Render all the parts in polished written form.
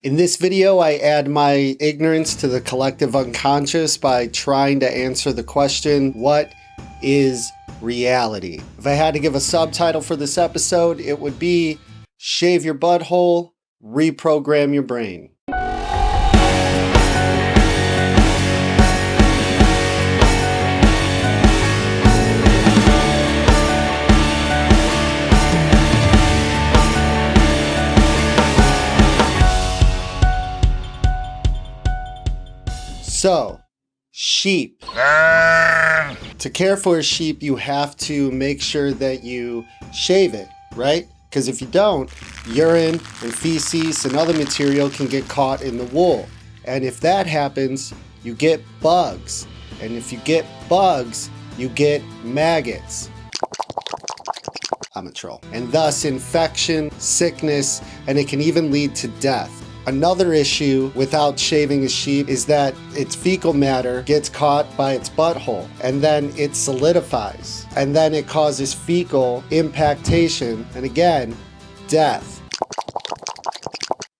In this video, I add my ignorance to the collective unconscious by trying to answer the question, what is reality? If I had to give a subtitle for this episode, it would be Shave Your Butthole, Reprogram Your Brain. So, sheep. To care for a sheep, you have to make sure that you shave it, right? Because if you don't, urine and feces and other material can get caught in the wool. And if that happens, you get bugs. And if you get bugs, you get maggots. I'm a troll. And thus infection, sickness, and it can even lead to death. Another issue without shaving a sheep is that its fecal matter gets caught by its butthole and then it solidifies and then it causes fecal impactation and again, death.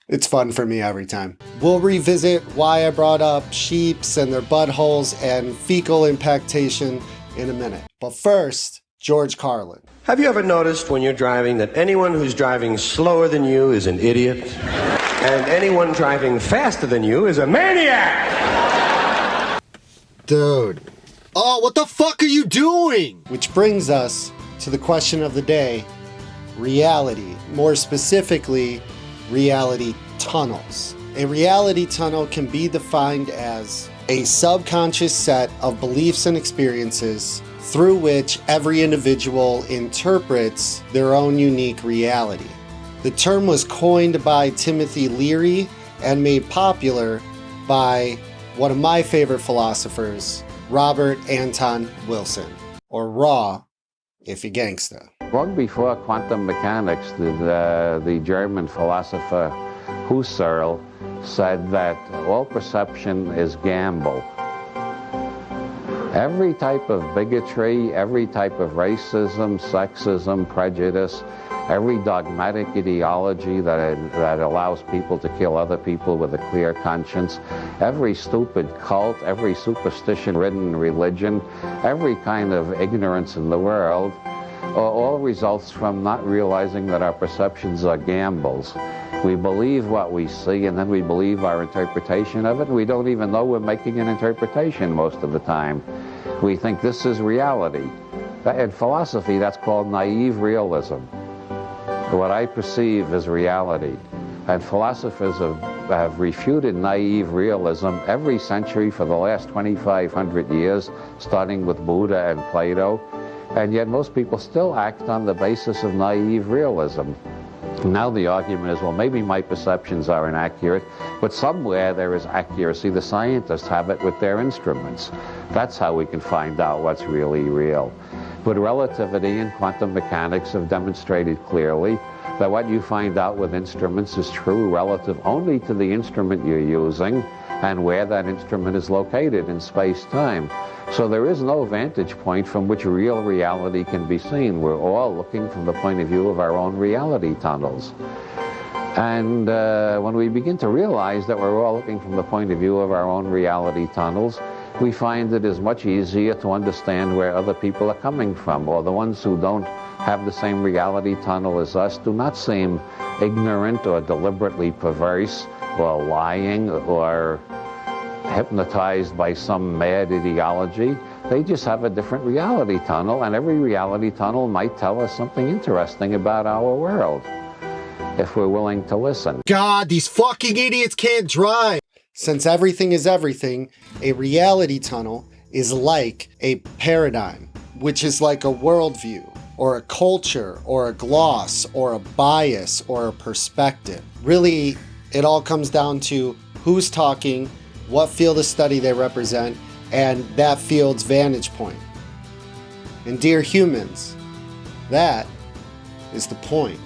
It's fun for me every time. We'll revisit why I brought up sheeps and their buttholes and fecal impactation in a minute. But first, George Carlin. Have you ever noticed when you're driving that anyone who's driving slower than you is an idiot? And anyone driving faster than you is a maniac! Dude. Oh, what the fuck are you doing? Which brings us to the question of the day, reality. More specifically, reality tunnels. A reality tunnel can be defined as a subconscious set of beliefs and experiences through which every individual interprets their own unique reality. The term was coined by Timothy Leary and made popular by one of my favorite philosophers, Robert Anton Wilson, or Raw, if you're gangsta. Long before quantum mechanics, the German philosopher Husserl said that all perception is gamble. Every type of bigotry, every type of racism, sexism, prejudice, every dogmatic ideology that allows people to kill other people with a clear conscience, every stupid cult, every superstition-ridden religion, every kind of ignorance in the world, all results from not realizing that our perceptions are gambles. We believe what we see, and then we believe our interpretation of it, and we don't even know we're making an interpretation most of the time. We think this is reality. In philosophy, that's called naive realism. What I perceive as reality. And philosophers have refuted naive realism every century for the last 2,500 years, starting with Buddha and Plato. And yet most people still act on the basis of naive realism. Now the argument is, well, maybe my perceptions are inaccurate, but somewhere there is accuracy. The scientists have it with their instruments. That's how we can find out what's really real. But relativity and quantum mechanics have demonstrated clearly that what you find out with instruments is true relative only to the instrument you're using and where that instrument is located in space-time. So there is no vantage point from which real reality can be seen. We're all looking from the point of view of our own reality tunnels. And when we begin to realize that we're all looking from the point of view of our own reality tunnels, we find it is much easier to understand where other people are coming from, or the ones who don't have the same reality tunnel as us do not seem ignorant or deliberately perverse or lying or hypnotized by some mad ideology. They just have a different reality tunnel, and every reality tunnel might tell us something interesting about our world if we're willing to listen. God, these fucking idiots can't drive! Since everything is everything, a reality tunnel is like a paradigm, which is like a worldview, or a culture, or a gloss, or a bias, or a perspective. Really, it all comes down to who's talking, what field of study they represent, and that field's vantage point. And dear humans, that is the point.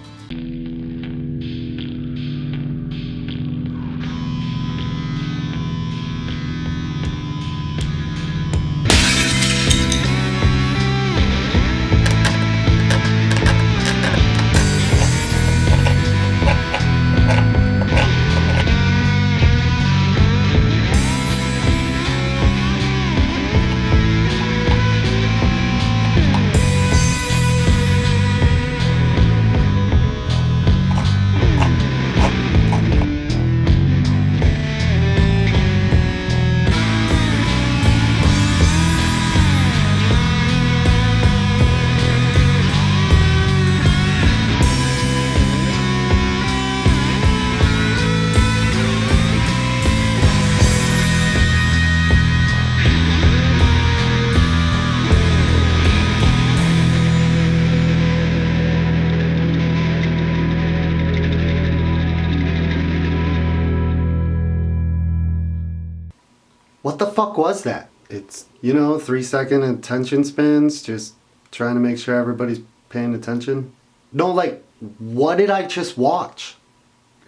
What the fuck was that? It's, 3-second attention spans, just trying to make sure everybody's paying attention. No, like, what did I just watch?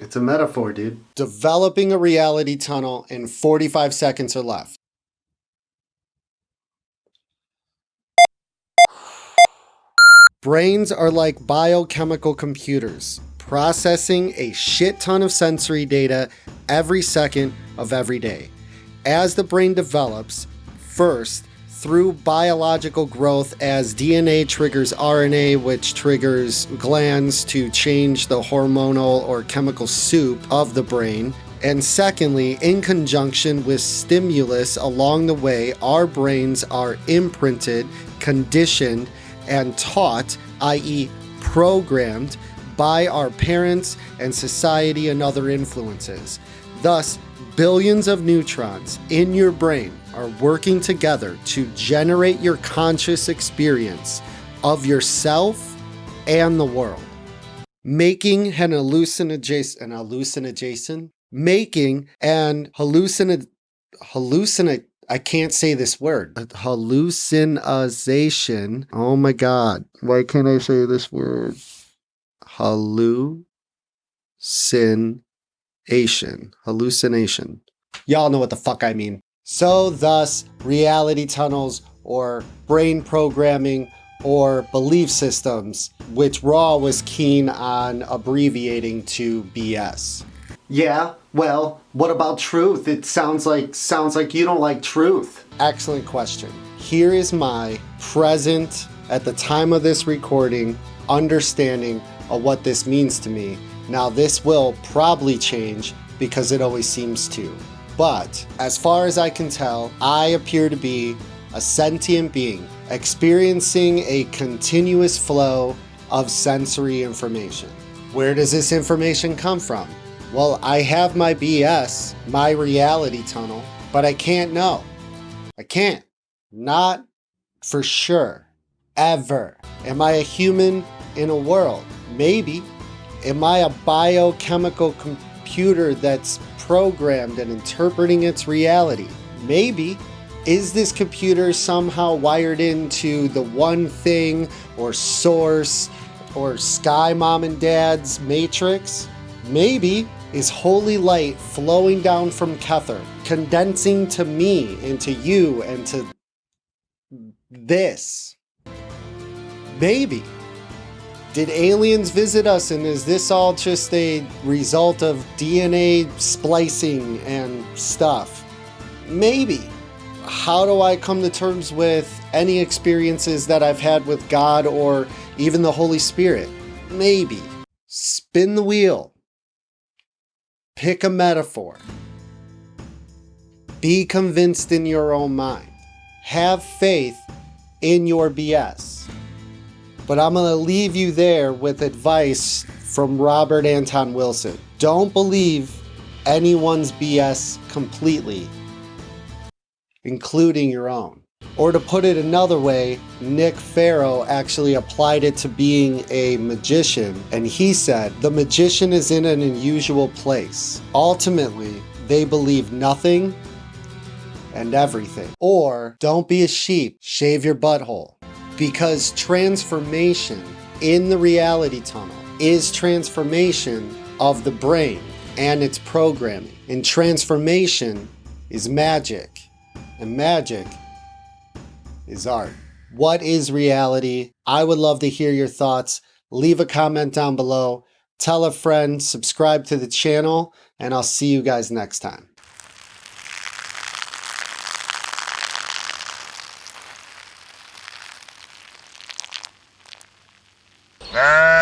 It's a metaphor, dude. Developing a reality tunnel in 45 seconds are left. Brains are like biochemical computers, processing a shit ton of sensory data every second of every day. As the brain develops, first, through biological growth as DNA triggers RNA, which triggers glands to change the hormonal or chemical soup of the brain. And secondly, in conjunction with stimulus along the way, our brains are imprinted, conditioned, and taught, i.e. programmed, by our parents and society and other influences. Thus, billions of neurons in your brain are working together to generate your conscious experience of yourself and the world. Making an I can't say this word. Hallucination. Oh my God. Why can't I say this word? Hallucination. Y'all know what the fuck I mean. So thus, reality tunnels or brain programming or belief systems, which Raw was keen on abbreviating to BS. Yeah, well, what about truth? It sounds like you don't like truth. Excellent question. Here is my present, at the time of this recording, understanding of what this means to me. Now, this will probably change because it always seems to. But as far as I can tell, I appear to be a sentient being experiencing a continuous flow of sensory information. Where does this information come from? Well, I have my BS, my reality tunnel, but I can't know. I can't. Not for sure. Ever. Am I a human in a world? Maybe. Am I a biochemical computer that's programmed and interpreting its reality? Maybe. Is this computer somehow wired into the one thing or source or Sky Mom and Dad's matrix? Maybe. Is holy light flowing down from Kether, condensing to me and to you and to this? Maybe. Did aliens visit us, and is this all just a result of DNA splicing and stuff? Maybe. How do I come to terms with any experiences that I've had with God or even the Holy Spirit? Maybe. Spin the wheel. Pick a metaphor. Be convinced in your own mind. Have faith in your BS. But I'm going to leave you there with advice from Robert Anton Wilson. Don't believe anyone's BS completely, including your own. Or to put it another way, Nick Farrow actually applied it to being a magician, and he said, the magician is in an unusual place. Ultimately, they believe nothing and everything. Or, don't be a sheep, shave your butthole. Because transformation in the reality tunnel is transformation of the brain and its programming. And transformation is magic. And magic is art. What is reality? I would love to hear your thoughts. Leave a comment down below. Tell a friend, subscribe to the channel, and I'll see you guys next time. Ah!